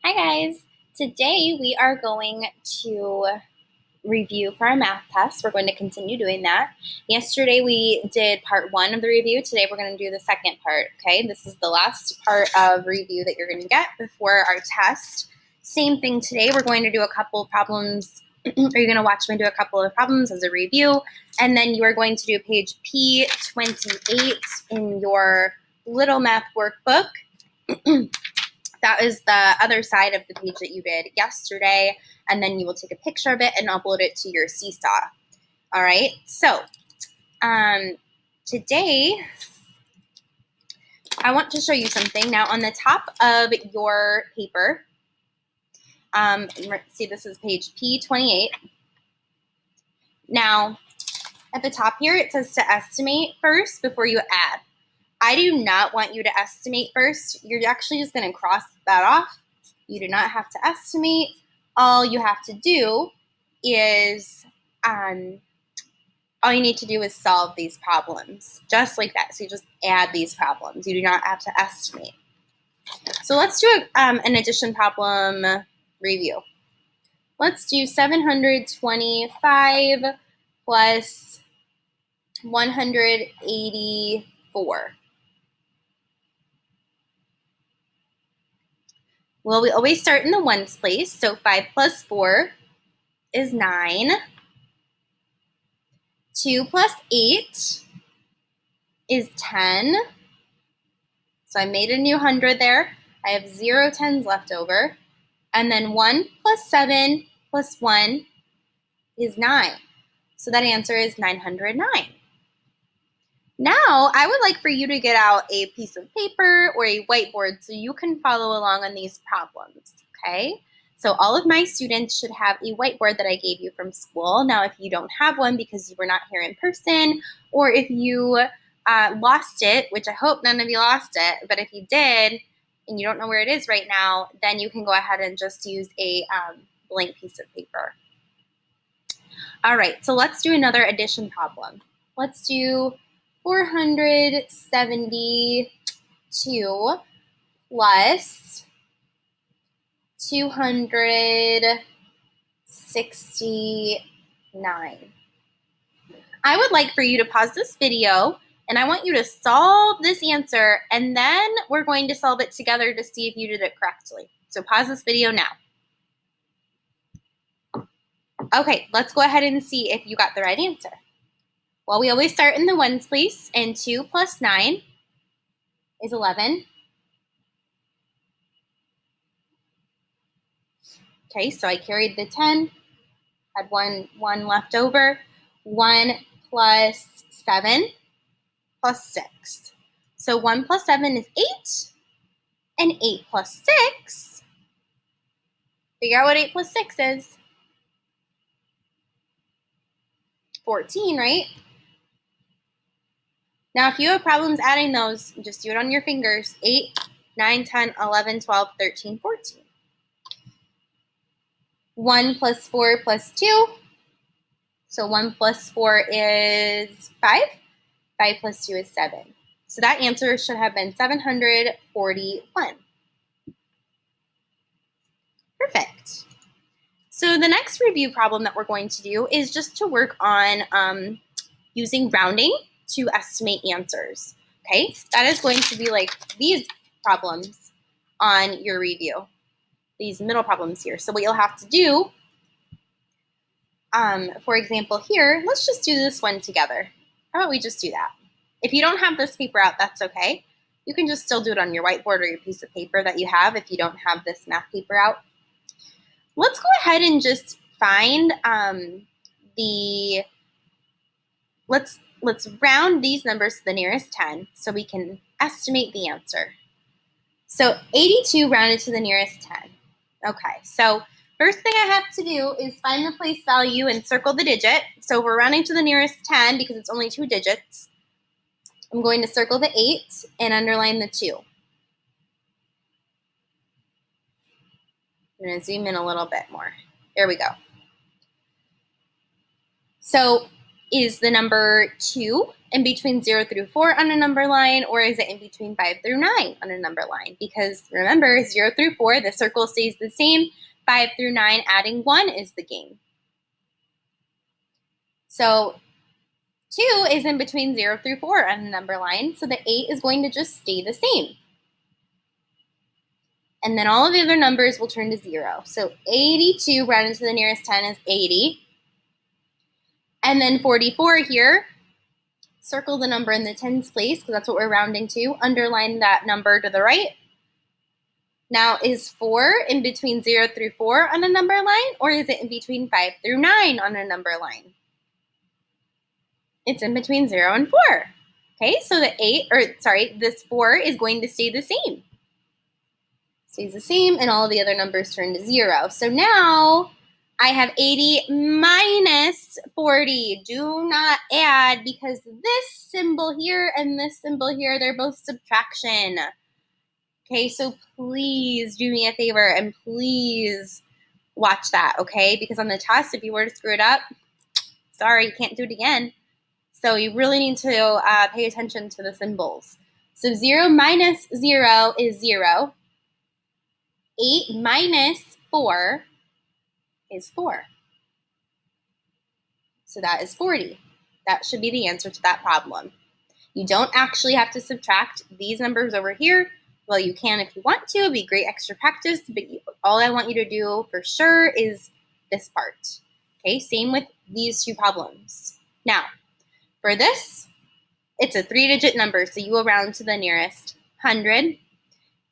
Hi guys! Today we are going to review for our math test. We're going to continue doing that. Yesterday we did part 1 of the review. Today we're going to do the second part, okay? This is the last part of review that you're going to get before our test. Same thing today. We're going to do a couple of problems. You're going to watch me do a couple of problems as a review, and then you are going to do page P28 in your little math workbook. That is the other side of the page that you did yesterday, and then you will take a picture of it and upload it to your Seesaw. All right, so today I want to show you something. Now on the top of your paper, see this is page P28. Now at the top here it says to estimate first before you add. I do not want you to estimate first. You're actually just going to cross that off. You do not have to estimate. All you have to do is, all you need to do is solve these problems, just like that. So you just add these problems. You do not have to estimate. So let's do an addition problem review. Let's do 725 plus 184. Well, we always start in the ones place, so 5 plus 4 is 9. 2 plus 8 is 10. So I made a new 100 there. I have 0 tens left over. And then 1 plus 7 plus 1 is 9. So that answer is 909. Now, I would like for you to get out a piece of paper or a whiteboard so you can follow along on these problems, okay? So all of my students should have a whiteboard that I gave you from school. Now, if you don't have one because you were not here in person, or if you lost it, which I hope none of you lost it, but if you did and you don't know where it is right now, then you can go ahead and just use a blank piece of paper. All right, so let's do another addition problem. Let's do 472 plus 269. I would like for you to pause this video, and I want you to solve this answer, and then we're going to solve it together to see if you did it correctly. So pause this video now. Okay, let's go ahead and see if you got the right answer. Well, we always start in the ones place, and 2 plus 9 is 11. Okay, so I carried the 10, had one left over. 1 plus 7 plus 6. So 1 plus 7 is 8, and 8 plus 6, figure out what 8 plus 6 is. 14, right? Now, if you have problems adding those, just do it on your fingers. 8, 9, 10, 11, 12, 13, 14. 1 plus 4 plus 2. So 1 plus 4 is 5. 5 plus 2 is 7. So that answer should have been 741. Perfect. So the next review problem that we're going to do is just to work on using rounding to estimate answers. Okay, that is going to be like these problems on your review, these middle problems here. So what you'll have to do, for example here, let's just do this one together. How about we just do that? If you don't have this paper out, that's okay. You can just still do it on your whiteboard or your piece of paper that you have if you don't have this math paper out. Let's go ahead and just find let's round these numbers to the nearest 10 so we can estimate the answer. So 82 rounded to the nearest 10. Okay, so first thing I have to do is find the place value and circle the digit. So we're rounding to the nearest 10 because it's only 2 digits. I'm going to circle the 8 and underline the 2. I'm going to zoom in a little bit more. There we go. So is the number 2 in between 0 through 4 on a number line, or is it in between 5 through 9 on a number line? Because remember, 0 through 4, the circle stays the same. 5 through 9, adding 1 is the game. So 2 is in between 0 through 4 on a number line, so the 8 is going to just stay the same. And then all of the other numbers will turn to 0. So 82 rounded to the nearest 10 is 80. And then 44 here, circle the number in the tens place because that's what we're rounding to. Underline that number to the right. Now, is 4 in between 0 through 4 on a number line, or is it in between 5 through 9 on a number line? It's in between 0 and 4. Okay, so this 4 is going to stay the same. Stays the same, and all of the other numbers turn to 0. So now I have 80 minus 40. Do not add because this symbol here and this symbol here, they're both subtraction. Okay, so please do me a favor and please watch that, okay? Because on the test, if you were to screw it up, sorry, you can't do it again. So you really need to pay attention to the symbols. So 0 minus 0 is 0. 8 minus 4 is 4. So that is 40. That should be the answer to that problem. You don't actually have to subtract these numbers over here. Well, you can if you want to. It'd be great extra practice, but all I want you to do for sure is this part. Okay, same with these two problems. Now, for this, it's a 3-digit number, so you will round to the nearest 100.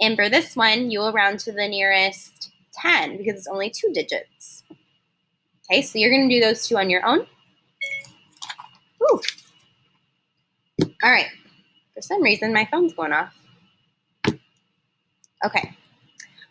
And for this one, you will round to the nearest 10 because it's only 2 digits. Okay, so you're going to do those two on your own. Whew. All right. For some reason, my phone's going off. Okay.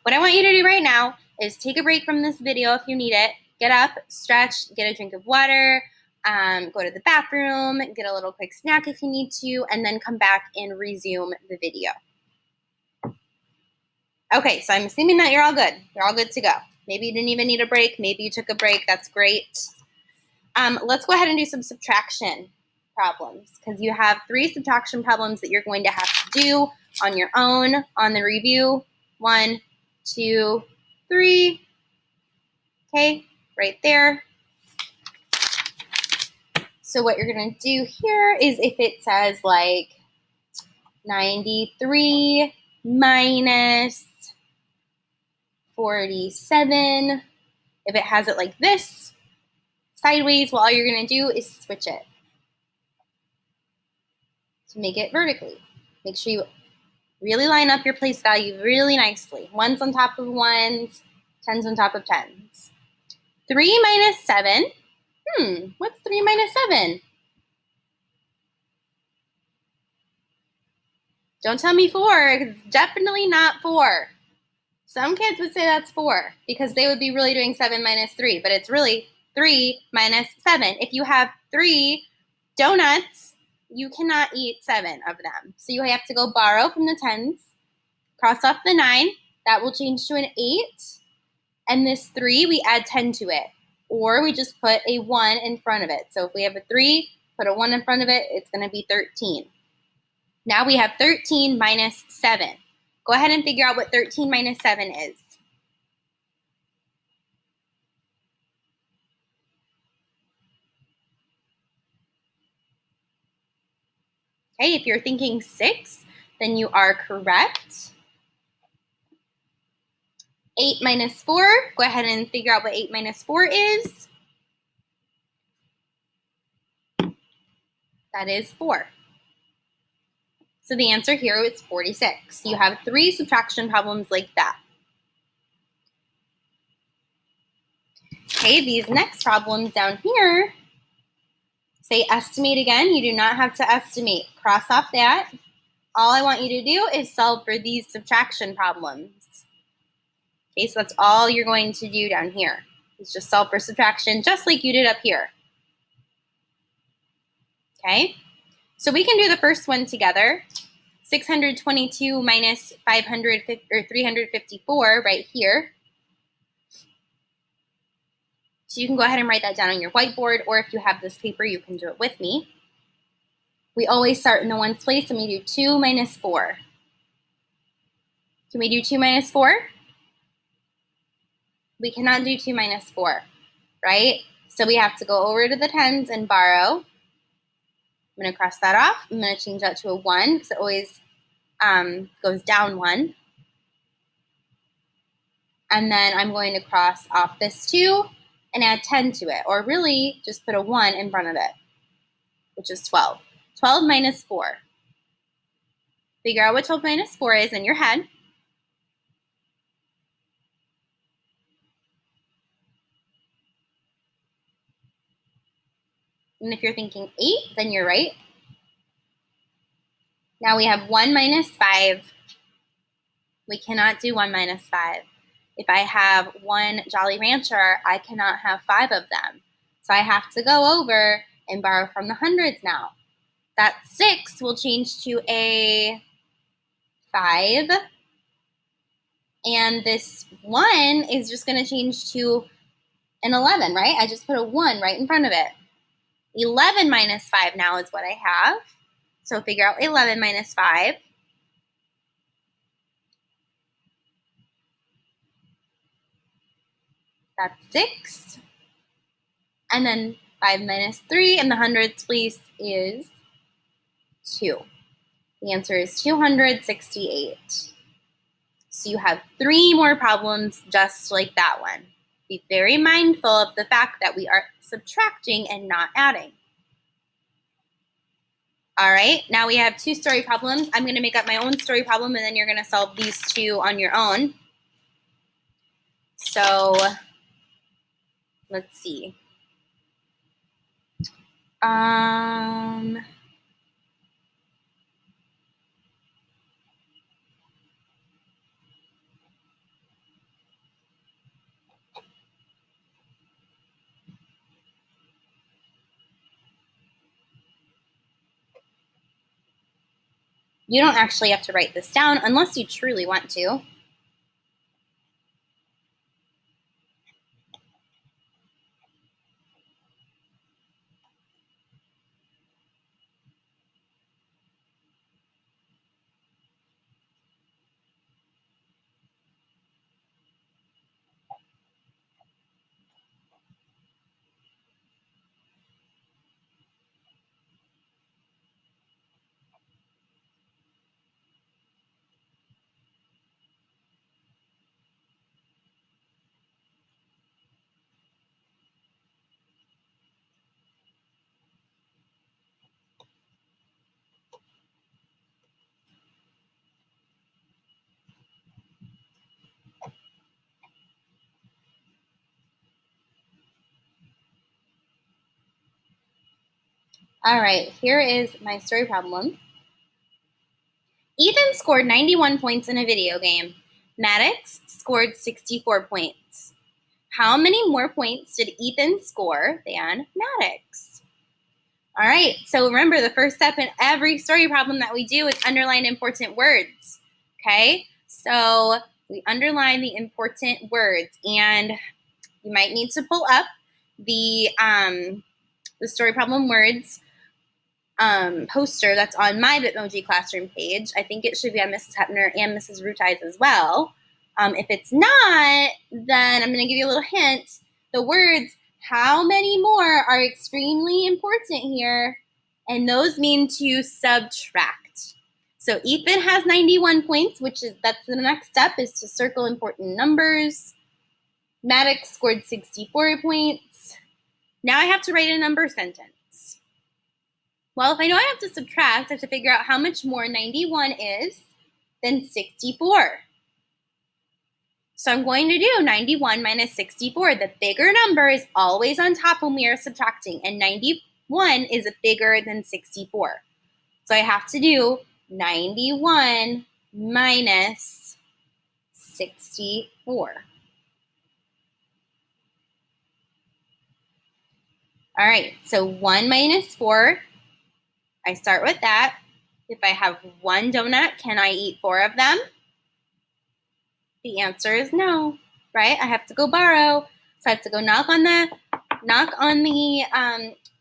What I want you to do right now is take a break from this video if you need it. Get up, stretch, get a drink of water, go to the bathroom, get a little quick snack if you need to, and then come back and resume the video. Okay, so I'm assuming that you're all good. You're all good to go. Maybe you didn't even need a break. Maybe you took a break. That's great. Let's go ahead and do some subtraction problems because you have 3 subtraction problems that you're going to have to do on your own on the review. 1, 2, 3. Okay, right there. So what you're going to do here is if it says like 93 minus 47, if it has it like this, sideways, well, all you're going to do is switch it to make it vertically. Make sure you really line up your place value really nicely. 1s on top of 1s, 10s on top of 10s. 3 minus 7. What's 3 minus 7? Don't tell me 4. It's definitely not 4. Some kids would say that's 4 because they would be really doing 7 minus 3, but it's really 3 minus 7. If you have 3 donuts, you cannot eat 7 of them. So you have to go borrow from the 10s, cross off the 9. That will change to an 8. And this 3, we add 10 to it. Or we just put a 1 in front of it. So if we have a 3, put a 1 in front of it, it's going to be 13. Now we have 13 minus 7. Go ahead and figure out what 13 minus 7 is. Okay, if you're thinking 6, then you are correct. 8 minus 4, go ahead and figure out what 8 minus 4 is. That is 4. So the answer here is 46. You have 3 subtraction problems like that. Okay, these next problems down here say estimate again. You do not have to estimate. Cross off that. All I want you to do is solve for these subtraction problems. Okay, so that's all you're going to do down here. Is just solve for subtraction just like you did up here. Okay, so we can do the first one together. 622 minus 354 right here. So you can go ahead and write that down on your whiteboard, or if you have this paper, you can do it with me. We always start in the ones place and we do 2 minus 4. Can we do 2 minus 4? We cannot do 2 minus 4, right? So we have to go over to the tens and borrow. I'm going to cross that off. I'm going to change that to a 1 because it always goes down 1. And then I'm going to cross off this 2 and add 10 to it, or really just put a 1 in front of it, which is 12. 12 minus 4. Figure out what 12 minus 4 is in your head. And if you're thinking 8, then you're right. Now we have 1 minus 5. We cannot do 1 minus 5. If I have 1 Jolly Rancher, I cannot have 5 of them. So I have to go over and borrow from the hundreds now. That 6 will change to a 5. And this 1 is just going to change to an 11, right? I just put a 1 right in front of it. 11 minus 5 now is what I have. So figure out 11 minus 5. That's 6. And then 5 minus 3 in the hundreds place is 2. The answer is 268. So you have 3 more problems just like that one. Be very mindful of the fact that we are subtracting and not adding. All right, now we have 2 story problems. I'm going to make up my own story problem, and then you're going to solve these 2 on your own. So let's see. You don't actually have to write this down unless you truly want to. All right, here is my story problem. Ethan scored 91 points in a video game. Maddox scored 64 points. How many more points did Ethan score than Maddox? All right, so remember the first step in every story problem that we do is underline important words, okay? So we underline the important words, and you might need to pull up the story problem words poster that's on my Bitmoji classroom page. I think it should be on Mrs. Hepner and Mrs. Rutai's as well. If it's not, then I'm going to give you a little hint. The words, how many more, are extremely important here, and those mean to subtract. So Ethan has 91 points, that's the next step, is to circle important numbers. Maddox scored 64 points. Now I have to write a number sentence. Well, if I know I have to subtract, I have to figure out how much more 91 is than 64. So I'm going to do 91 minus 64. The bigger number is always on top when we are subtracting, and 91 is bigger than 64. So I have to do 91 minus 64. All right, so 1 minus 4, I start with that. If I have 1 donut, can I eat 4 of them? The answer is no, right? I have to go borrow. So I have to go knock on the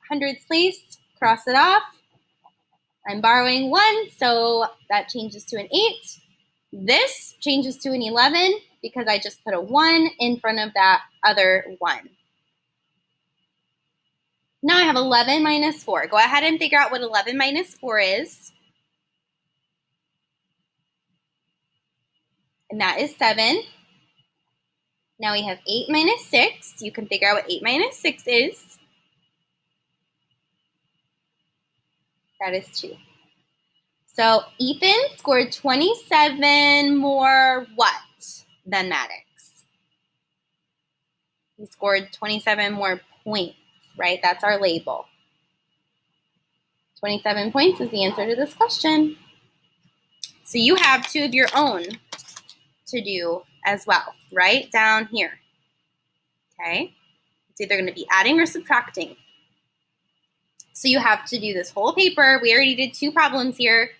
hundreds place, cross it off. I'm borrowing 1, so that changes to an 8. This changes to an 11 because I just put a 1 in front of that other 1. Now I have 11 minus 4. Go ahead and figure out what 11 minus 4 is. And that is 7. Now we have 8 minus 6. You can figure out what 8 minus 6 is. That is 2. So Ethan scored 27 more what than Maddox? He scored 27 more points, right? That's our label. 27 points is the answer to this question. So you have 2 of your own to do as well, right down here. Okay? It's either going to be adding or subtracting. So you have to do this whole paper. We already did 2 problems here.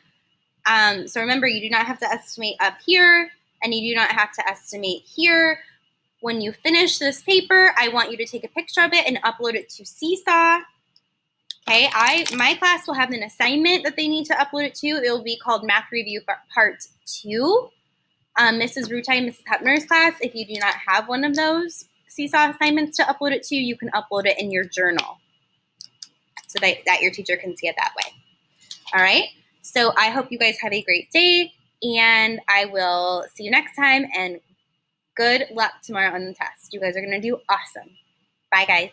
So remember, you do not have to estimate up here, and you do not have to estimate here. When you finish this paper, I want you to take a picture of it and upload it to Seesaw. Okay, my class will have an assignment that they need to upload it to. It will be called Math Review Part 2. Mrs. Rutai and Mrs. Hepner's class, if you do not have one of those Seesaw assignments to upload it to, you can upload it in your journal so that your teacher can see it that way. All right, so I hope you guys have a great day, and I will see you next time, and good luck tomorrow on the test. You guys are going to do awesome. Bye, guys.